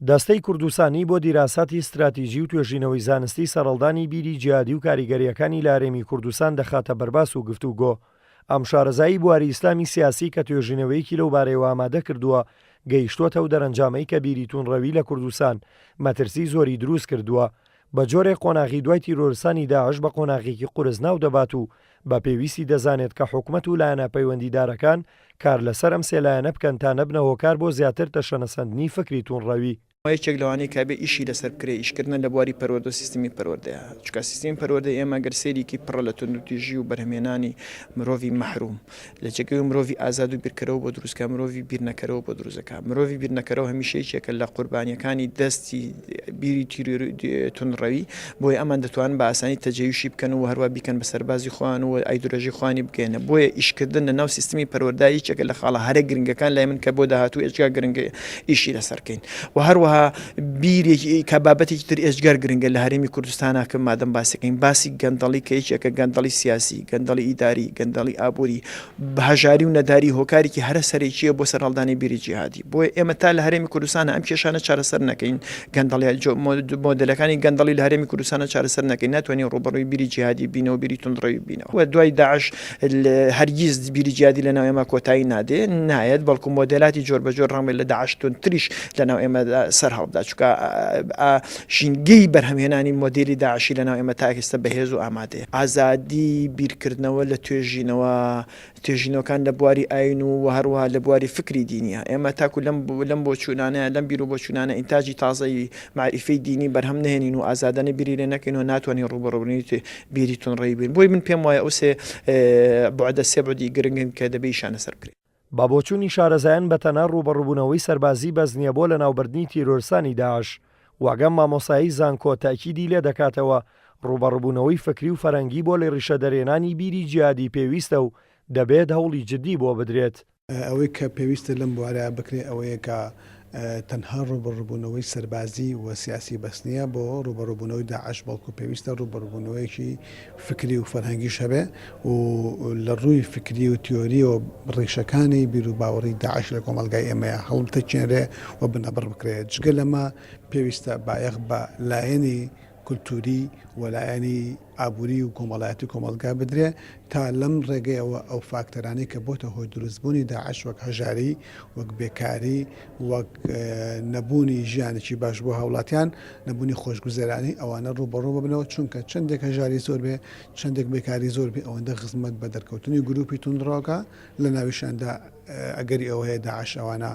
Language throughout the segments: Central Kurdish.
دەستەی کوردستانی بۆ دیراسەتی استراتیژی و توێژینەوەی زانستی سەرەڵدانی بیری جیهادی و کاریگەریەکانی لە هەرێمی کوردستان دەخاتە بەرباس و گفتوگۆ. ئەم شارەزایی بواری ئیسلامی سیاسی کە توێژینەوەیەکی لەو بارەیەوە ئامادە کردووە گەیشتووەتە و دەرەنجامەی کە بیری توونڕەوی لە کوردستان مەترسی زۆری دروست کردووە. بە جۆرێک قۆناغی دوای تیرۆرسانی داعش بە قۆناغێکی قورس ناو دەبات و بە پێویستی دەزانێت کە حکومەت و لایەنە پەیوەندیدارەکان کار لەسەر ئەم سێلایەنە بکەن تا نەبنە هۆکار بۆ زیاتر تەشەنەسەندنی فکری توونڕەوی. یەکێک لەوانەیە کابێ ئیشی لەسەر بکرێ ئیشکردن لە بواری پەروەردە و سیستمی پەروەردەیە، چونکە سیستمی پەروەردە ئێمە گەر سێریکی پڕە لە توندوتیژی و بەرهەمێنانی مرۆڤی مەحروم لە جێگەی مرۆڤی ئازاد و بیرکەرەوە بۆ دروستکە مرۆڤی بیرنەکەرەوە بۆ دروستەکە. مرۆڤی بیرنەکەرەوە هەمیشەیەکێکە لە قوربانیەکانی دەستی بیری توندڕەوی بۆیە ئەمان دەتوانن بە ئاسانی تەجێویشی بکەن و هەروە بیکەن بە سەربازی خۆیان و ئایدۆلۆژی خوانی بگەێنە. بۆیە ئیشکردن لە ناو سیستمی پەروەردە یەکێکە لە خاڵە هەرە گرنگەکان لای من کە بۆ داهاتوو ئێجگا گرنگە ئیشی لەسەرکەین و هەروەها کە بابەتێکی تر ئێجگار گرنگە لە هەرێمی کوردستانە کە مادەم باسەکەین باسی گەندەڵی کە یەکێکە گەندەڵی سیاسی، گەندەڵی ئیداری، گەندەڵی ئابووری، بەهەژاری و نەداری هۆکارێکی هەرە سەرێکیە بۆ سەرهەڵدانی بیری جیهادی. بۆیە ئێمە تا لە هەرێمی کوردستانە ئەم کێشانە چارەسەر نەکەین، گەندەڵی مۆدلەکانی گەندەڵی لە هەرێمی کوردستانە چارەسەر نەکەین، ناتوانین ڕوبەڕووی بیری جیهادی بینەوە بیری توندڕەوی بینەوە. و دوای داعش هەرگیز بیری جیهادی لەناو ئێمە کۆتایی نایەت، بەڵکو مۆدلاتی جۆر بەجۆر ڕەنگە لە داعش تونتریش لەناو ئێمە سەر هەڵدا، چونکە ژینگەی بەرهەمهێنانی مۆدلی داعشی لەناو ئێمە تا ئێستا بەهێز و ئامادەیە. ئازادی بیرکردنەوە لە توێژینەوەکان لە بواری ئاین و هەروەها لە بواری فکری دینیە. ئێمە تاکو لەم بۆچوونانە لەم بیر و بۆچوونانە ئینتاجی تازەی معریفەی دینی بەرهەم نهێنین و ئازادانە بیری لێ نەکەین و ناتوانین ڕوبەڕوونی بیری توونڕەوی بین. بۆی من پێم وایە ئەو سێ بعدی گرنگن کە دەبێ ئیشانە سەر بکرێت. با بۆچوونی شارەزایان بەتەنها ڕوبەڕووبوونەوەی سەربازی بەزنیە بۆ لە ناوبردنی تیرۆرسانی داعش. واگەم مامۆسایی زانکۆ تاکیدی لێ دەکاتەوە ڕوبەڕووبوونەوەی فکری و فەرەنگی بۆ لە ڕیشەدەرێنانی بیری جیهادی پێویستە و دەبێت هەوڵی جدی بۆ بدرێت. ئەوەی کە پێویستە لەم بوارە بکرێ ئەوەیە کە تەنها ڕوبەڕووبوونەوەی سەربازی و سیاسی بەس نییە بۆ ڕوبەڕووبوونەوەی داعش، بەڵکو پێویستە ڕوبەڕووبوونەوەیەکی فکری و فەرهەنگیش هەبێ و لە ڕووی فکری و تیۆری و ڕێشەکانی بیر و باوەڕی داعش لە کۆمەلگای ئێمەیە هەڵبتەچێنرێ و بنەبڕ بکرێت. جگە لەمە پێویستە بایەخ بە لایەنی کولتوری وەلایەنی ئابووری و کۆمەڵایەتی کۆمەلگا بدرێ تا لەم ڕێگەیەوە ئەو فاکتەرانی کە بۆتە هۆی دروستبوونی داعش وەک هەژاری، وەک بێکاری، وەک نەبوونی ژیانێکی باش بۆ هاوڵاتیان، نەبوونی خۆشگوزەرانی ئەوانە ڕوبەڕوو ببنەوە، چونکە چەندێک هەژاری زۆر بێ، چەندێک بێکاری زۆر بێ، ئەوەندە خزمەت بە دەرکەوتنی گروپی توندڕۆکە لە ناویشاندا ئەگەری ئەوە هەیە داعش ئەوانە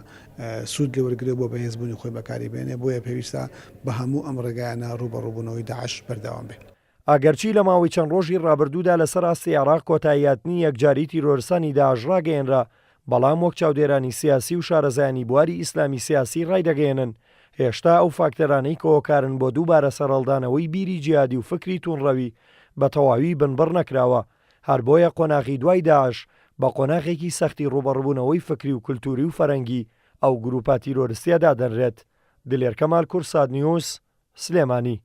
سوود لێ وەرگرێ بۆ بەهێزبوونی خۆی بەکاری بێنێ. بۆیە پێویستە بە هەموو ئەم ڕێگایانە ڕوبەڕووبوونەوەی داعش بەردەوام بێت. ئەگەرچی لە ماوەی چەند ڕۆژی ڕابردوودا لەسەر ئاستی عێراق کۆتاییاتنی یەکجاری تیرۆرسانی داعش ڕاگەیەنرا، بەڵام وەک چاودێرانی سیاسی و شارەزایانی بواری ئیسلامی سیاسی ڕایدەگەێنن هێشتا ئەو فاکتەرانەی کە هۆکارن بۆ دووبارە سەرهەڵدانەوەی بیری جیهادی و فکری توونڕەوی بە تەواوی بنبڕ نەکراوە. هەر بۆیە قۆناغی دوای داعش بە قۆناغێکی سەختی ڕوبەڕووبوونەوەی فکری و کولتوری و فەرەنگی ئەو گروپا تیرۆریستیە دادەنرێت. دلێر کەمال کورساد نیوز، سلێمانی.